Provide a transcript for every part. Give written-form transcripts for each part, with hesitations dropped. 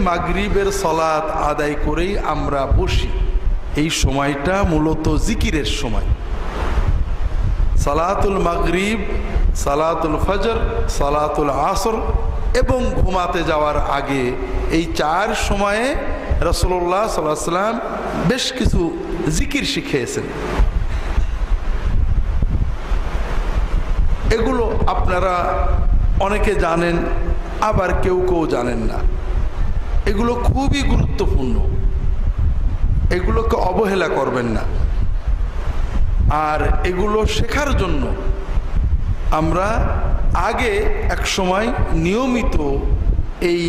মাগরিবের সালাত আদায় করেই আমরা বসি। এই সময়টা মূলত জিকিরের সময়। সালাতুল মাগরিব, সালাতুল ফজর, সালাতুল আসর এবং ঘুমাতে যাওয়ার আগে এই 4 সময়ে রাসূলুল্লাহ সাল্লাল্লাহু আলাইহি ওয়াসাল্লাম বেশ কিছু জিকির শিখিয়েছেন। এগুলো আপনারা অনেকে জানেন, আবার কেউ কেউ জানেন না। এগুলো খুবই গুরুত্বপূর্ণ, এগুলোকে অবহেলা করবেন না। আর এগুলো শেখার জন্য আমরা আগে এক সময় নিয়মিত এই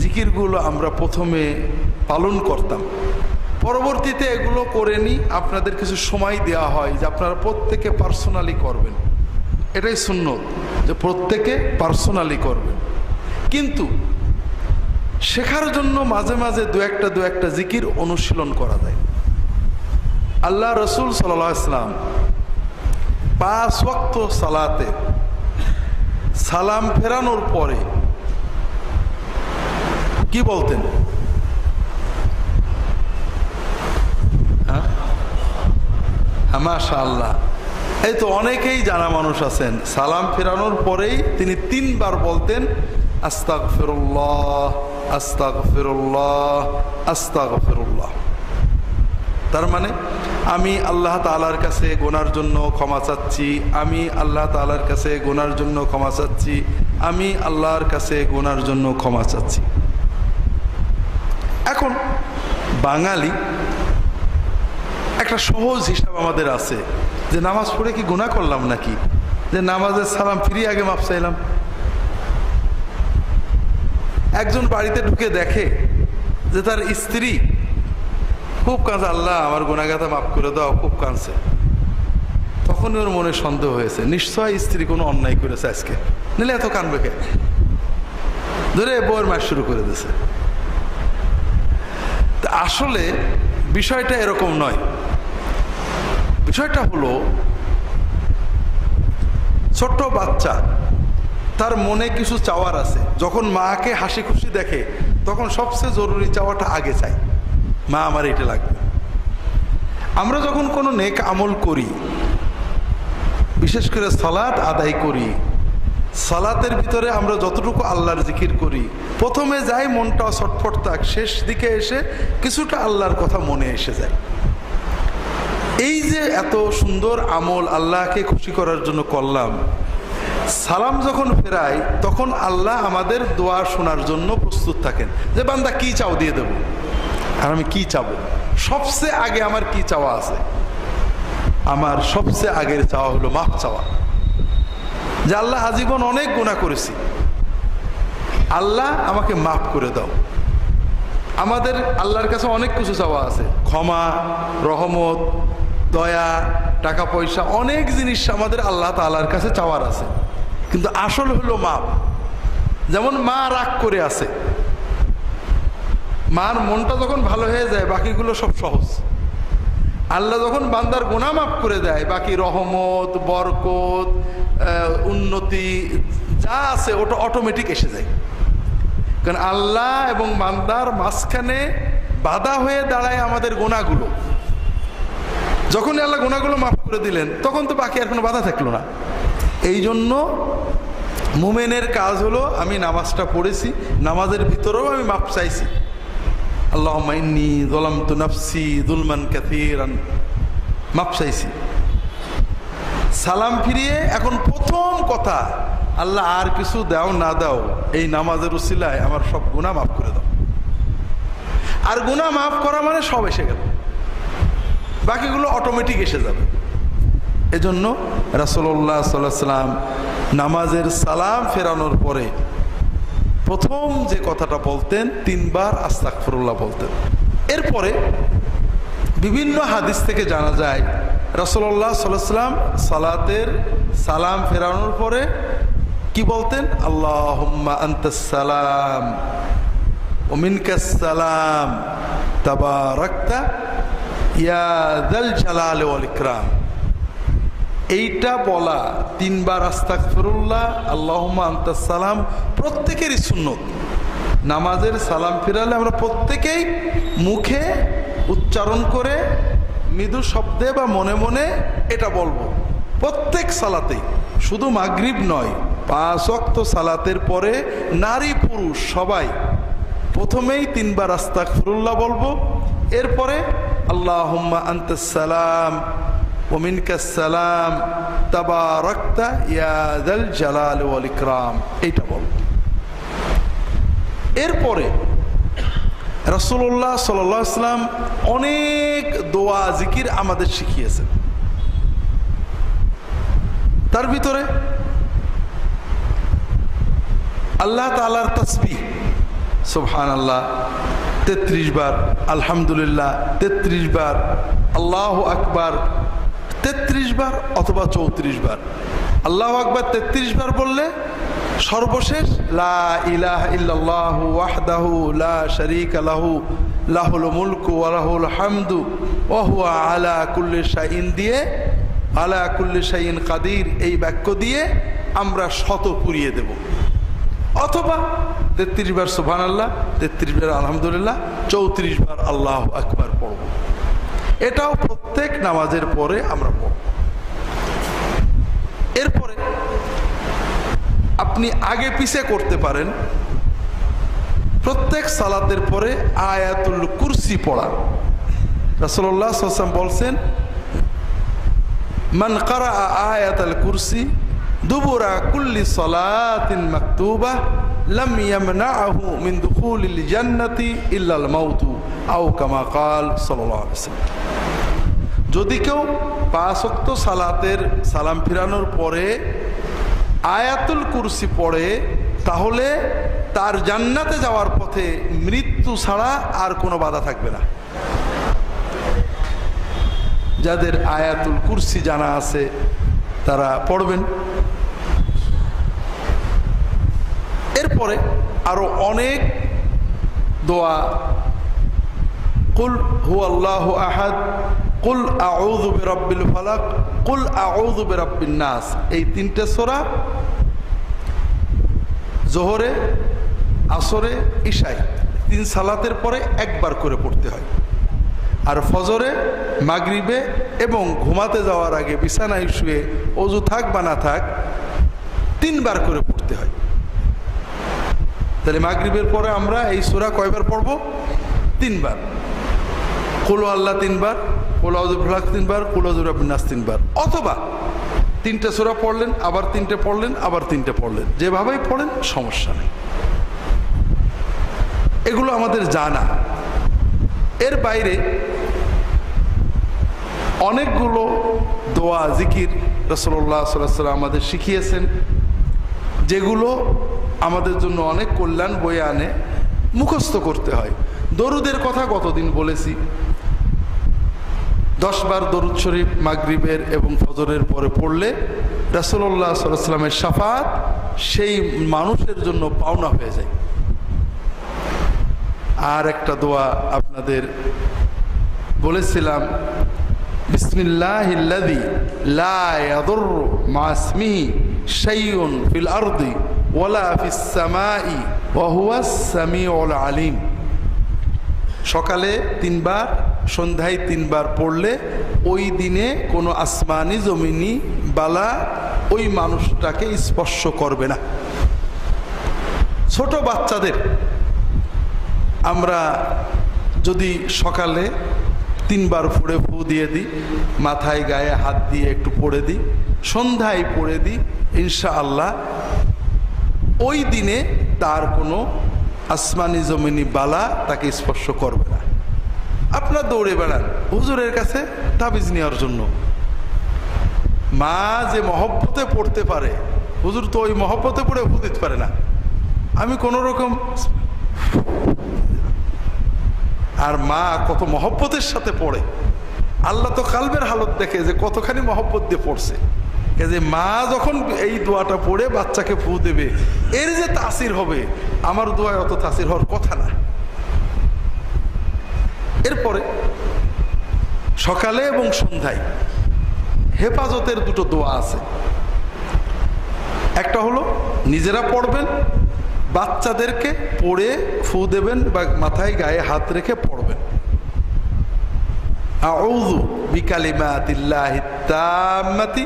জিকিরগুলো আমরা প্রথমে পালন করতাম, পরবর্তীতে এগুলো করে আপনাদের কিছু সময় দেওয়া হয় যে আপনারা প্রত্যেকে পার্সোনালি করবেন। এটাই সুন্নত যে প্রত্যেকে পার্সোনালি করবেন। কিন্তু শেখার জন্য মাঝে মাঝে দু একটা জিকির অনুশীলন করা যায়। আল্লাহ রসুল সাল্লাল্লাহু আলাইহি ওয়াসাল্লাম 5 ওয়াক্ত সালাতে সালাম ফেরানোর পরে কি বলতেন? মাশাআল্লাহ, এই তো অনেকেই জানা মানুষ আছেন। সালাম ফেরানোর পরেই তিনি 3 বার বলতেন আস্তাগফিরুল্লাহ, আস্তাগফিরুল্লাহ, আস্তাগফিরুল্লাহ। তার মানে আমি আল্লাহ তাআলার কাছে গুনার জন্য ক্ষমা চাচ্ছি, আমি আল্লাহ তাআলার কাছে গুনার জন্য ক্ষমা চাচ্ছি, আমি আল্লাহর কাছে গুনার জন্য ক্ষমা চাচ্ছি। এখন বাঙালি একটা সহজ হিসাব আমাদের আছে যে নামাজ পড়ে কি গুনাহ করলাম নাকি, যে নামাজের সালাম ফিরিয়ে আগে মাপ চাইলাম। একজন বাড়িতে ঢুকে দেখে যে তার স্ত্রী খুব কাঁদছে, আল্লাহ আমার গুনাহগাতা মাফ করে দাও, খুব কাঁদছে। তখন ওর মনে সন্দেহ হয়েছে, নিশ্চয় স্ত্রী কোনো অন্যায় করেছে আজকে, নিলে এত কাঁদবে কে, ধরে বউয়ের মাস শুরু করে দিয়েছে। আসলে বিষয়টা এরকম নয়। বিষয়টা হলো ছোট্ট বাচ্চা, তার মনে কিছু চাওয়ার আছে। যখন মাকে হাসি খুশি দেখে তখন সবচেয়ে জরুরি চাওয়াটা আগে চাই, মা আমার এটা লাগবে। আমরা যখন কোনো নেক আমল করি, বিশেষ করে সালাত আদায় করি, সালাতের ভিতরে আমরা যতটুকু আল্লাহর জিকির করি, প্রথমে যাই মনটা ছটফট থাক, শেষ দিকে এসে কিছুটা আল্লাহর কথা মনে এসে যায়। এই যে এত সুন্দর আমল আল্লাহকে খুশি করার জন্য করলাম, সালাম যখন ফেরাই তখন আল্লাহ আমাদের দোয়া শোনার জন্য প্রস্তুত থাকেন যে বান্দা কি চাও দিয়ে দেব। আর আমি কি চাবো? সবচেয়ে আগে আমার কি চাওয়া আছে? আমার সবচেয়ে আগের চাওয়া হলো মাফ চাওয়া, যে আল্লাহ আজীবন অনেক গুনাহ করেছি, আল্লাহ আমাকে মাফ করে দাও। আমাদের আল্লাহর কাছে অনেক কিছু চাওয়া আছে, ক্ষমা, রহমত, দয়া, টাকা পয়সা, অনেক জিনিস আমাদের আল্লাহ তাআলার কাছে চাওয়ার আছে। কিন্তু আসল হলো মাপ। যেমন মা রাগ করে আছে, মার মনটা যখন ভালো হয়ে যায় বাকিগুলো সব সহজ। আল্লাহ যখন বান্দার গুনাহ মাফ করে দেয়, বাকি রহমত, বরকত, উন্নতি যা আছে ওটা অটোমেটিক এসে যায়। কারণ আল্লাহ এবং বান্দার মাঝখানে বাধা হয়ে দাঁড়ায় আমাদের গুনাহগুলো। যখন আল্লাহ গুনাহগুলো মাফ করে দিলেন তখন তো বাকি আর কোনো বাধা থাকলো না। এই জন্য মুমিনের কাজ হলো, আমি নামাজটা পড়েছি, নামাজের ভিতরেও আমি মাফ চাইছি, আল্লাহুম্মা ইন্নী যালামতু নাফসি যুলমান কাসীরান, মাফ চাইছি। সালাম ফিরিয়ে এখন প্রথম কথা, আল্লাহ আর কিছু দাও না দাও, এই নামাজের উসিলায় আমার সব গুনাহ মাফ করে দাও। আর গুনাহ মাফ করা মানে সব এসে গেল, বাকিগুলো অটোমেটিক এসে যাবে। এজন্য রাসূলুল্লাহ সাল্লাল্লাহু আলাইহি ওয়াসাল্লাম নামাজের সালাম ফেরানোর পরে প্রথম যে কথাটা বলতেন 3 বার আস্তাগফিরুল্লাহ বলতেন। এরপরে বিভিন্ন হাদিস থেকে জানা যায় রাসূলুল্লাহ সাল্লাল্লাহু আলাইহি ওয়াসাল্লাম সালাতের সালাম ফেরানোর পরে কি বলতেন? আল্লাহুম্মা আনতাস সালাম ওয়া মিনকাস সালাম তাবারাকতা ইয়া যাল জালালি ওয়াল ইকরাম। এইটা বলা 3 বার আস্তাগফিরুল্লাহ, আল্লাহুম্মা আনতাস সালাম প্রত্যেকেরই সুন্নত। নামাজের সালাম ফিরালে আমরা প্রত্যেকেই মুখে উচ্চারণ করে মৃদু শব্দে বা মনে মনে এটা বলবো প্রত্যেক সালাতেই, শুধু মাগরিব নয়, 5 ওয়াক্ত সালাতের পরে নারী পুরুষ সবাই প্রথমেই 3 বার আস্তাগফিরুল্লাহ বলবো, এরপরে আল্লাহুম্মা আনতাস সালাম ওয়া মিনকাস সালাম তাবারাকতা ইয়া যাল জালালি ওয়াল ইকরাম, এইটা বলবো। এরপরে রাসূলুল্লাহ সাল্লাল্লাহু আলাইহি ওয়াসাল্লাম অনেক দোয়া জিকির আমাদের শিখিয়েছেন। তার ভিতরে আল্লাহ তাআলার তাসবিহ সুবহানাল্লাহ 33 বার, আলহামদুলিল্লাহ 33 বার, আল্লাহু আকবার 33 বার অথবা 34 বার। আল্লাহু আকবার 33 বার বললে সর্বশেষ লা ইলাহা ইল্লাল্লাহু ওয়াহদাহু লা শারীকা লাহু লাহুল মুলকু ওয়া লাহুল হামদু ওয়া হুয়া আলা কুল্লি শাইইন দিয়ে আলা কুল্লি শাইইন কাদির এই বাক্য দিয়ে আমরা 100 পুরিয়ে দেব, অথবা 33 বার সুবহানাল্লাহ, 33 বার আলহামদুলিল্লাহ, 34 বার আল্লাহু আকবার পড়ব। এটাও প্রত্যেক নামাজের পরে আমরা পড়ব। এরপরে আপনি আগে পিছে করতে পারেন, প্রত্যেক সালাতের পরে আয়াতুল কুরসি পড়া। রাসূলুল্লাহ সাল্লাল্লাহু আলাইহি ওয়াসাল্লাম বলছেন, মান ক্বারা আয়াতুল কুরসি দুবুরা কুল্লি সালাতিন মাকতুবা লাম ইয়ামনাহু মিন দুখুলিল জান্নাতি ইল্লাল মাউত আও কামা ক্বাল সাল্লাল্লাহু আলাইহি ওয়াসাল্লাম। যদি কেউ 5 ওয়াক্ত সালাতের সালাম ফিরানোর পরে আয়াতুল কুরসি পড়ে, তাহলে তার জান্নাতে যাওয়ার পথে মৃত্যু ছাড়া আর কোনো বাধা থাকবে না। যাদের আয়াতুল কুরসি জানা আছে তারা পড়বেন। এরপরে আরো অনেক দোয়া, কুল হুয়াল্লাহু আহাদ, কুল আউযু বিরাব্বিল ফালাক, কুল আউযু বিরাব্বিন নাস, এই 3টে সূরা জোহরে, আসরে, ইশায় 3 সালাতের পরে একবার করে পড়তে হয়। আর ফজরে, মাগরিবে এবং ঘুমাতে যাওয়ার আগে বিছানায় শুয়ে ওযু থাক বা না থাক 3 বার করে পড়তে হয়। তাহলে মাগরিবের পরে আমরা এই সূরা কয়বার পড়ব? 3 বার। কুল আল্লাহ 3 বার, কুল আউযু বিল ফালাক 3 বার, কুল আউযু বিরাব্বিন নাস 3 বার, অথবা 3টে সূরা পড়লেন, আবার 3টে পড়লেন, আবার 3টে পড়লেন, যেভাবেই পড়েন সমস্যা নেই। এগুলো আমাদের জানা। এর বাইরে অনেকগুলো দোয়া জিকির রাসূলুল্লাহ সাল্লাল্লাহু আলাইহি ওয়াসাল্লাম আমাদের শিখিয়েছেন, যেগুলো আমাদের জন্য অনেক কল্যাণ বয়ে আনে, মুখস্থ করতে হয়। দরুদের কথা গতদিন বলেছি, 10 বার দরুদ শরীফ মাগরিবের এবং ফজরের পরে পড়লে রাসূলুল্লাহ সাল্লাল্লাহু আলাইহি ওয়াসাল্লামের শাফাত সেই মানুষের জন্য পাওনা হয়ে যায়। আর একটা দোয়া আপনাদের বলেছিলাম, বিসমিল্লাহিল্লাযী লা ইয়াদুররু মা ইসমিহি শাইউন ফিল আরদি ওয়ালা ফিস সামাই ওয়া হুয়াস সামিউল আলিম। সকালে 3 বার, সন্ধ্যায় 3 বার পড়লে ওই দিনে কোনো আসমানি জমিনি বালা ওই মানুষটাকে স্পর্শ করবে না। ছোট বাচ্চাদের আমরা যদি সকালে 3 বার পড়ে ফু দিয়ে দিই, মাথায় গায়ে হাত দিয়ে একটু পড়ে দিই, সন্ধ্যায় পড়ে দিই, ইনশাআল্লাহ ওই দিনে তার কোনো আসমানি জমিনি বালা তাকে স্পর্শ করবে না। আপনার দৌড়ে বেড়ান হুজুরের কাছে তাবিজ নেওয়ার জন্য, মা যে মহব্বতে পড়তে পারে, হুজুর তো ওই মহব্বতে পড়ে ফু দিতে পারে না। আমি কোনো রকম, আর মা কত মহব্বতের সাথে পড়ে, আল্লাহ তো কালবের হালত দেখে যে কতখানি মহব্বত দিয়ে পড়ছে। এই যে মা যখন এই দোয়াটা পড়ে বাচ্চাকে ফু দেবে, এর যে তাসির হবে, আমার দোয়ায় অত তাসির হওয়ার কথা না। এরপরে সকালে এবং সন্ধ্যায় হেফাজতের 2টো দোয়া আছে। একটা হলো নিজেরা পড়বেন, বাচ্চাদেরকে পড়ে ফু দেবেন বা মাথায় গায়ে হাত রেখে পড়বেন। আউযু বিকালিমাতিল্লাহি তাম্মাতি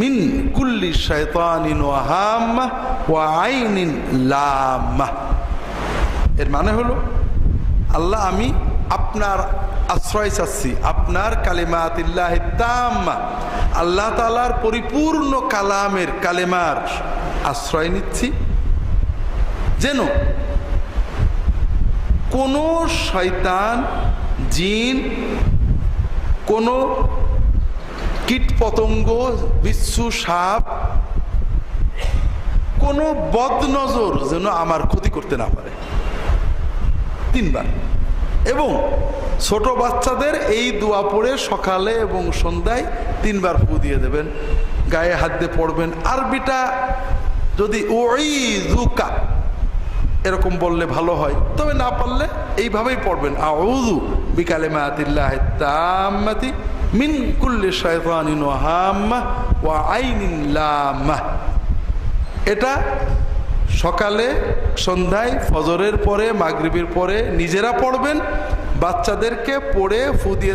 মিন কুল্লি শাইতানিন ওয়া হাম্মাহ ওয়া আইনিন লাম্মাহ। এর মানে হলো, আল্লাহ আমি আপনার আশ্রয় চাচ্ছি, আপনার কালিমাতিল্লাহি তাম্মা, আল্লাহ তাআলার পরিপূর্ণ কালামের কালেমার আশ্রয় নিচ্ছি, যেন কোনো শয়তান, জিন, কোনো কীট পতঙ্গ, বিচ্ছু, সাপ, কোনো বদনজর যেন আমার ক্ষতি করতে না পারে। 3 বার। এবং ছোট বাচ্চাদের এই দোয়া পড়ে সকালে এবং সন্ধ্যায় 3 বার ফু দিয়ে দেবেন, গায়ে হাত দিয়ে পড়বেন। আরবিটা যদি উইযুকা এরকম বললে ভালো হয়, তবে না পারলে এইভাবেই পড়বেন, আউযু বিকালিমাতিল্লাহি তাম্মাতি মিন কুল্লি শাইতানিন ওয়া হাম্মাহ ওয়া আইনিন লাম্মাহ। এটা সকালে, সন্ধ্যায়, ফজরের পরে, মাগরিবের পরে নিজেরা পড়বেন, বাচ্চাদেরকে পড়ে ফু দিয়ে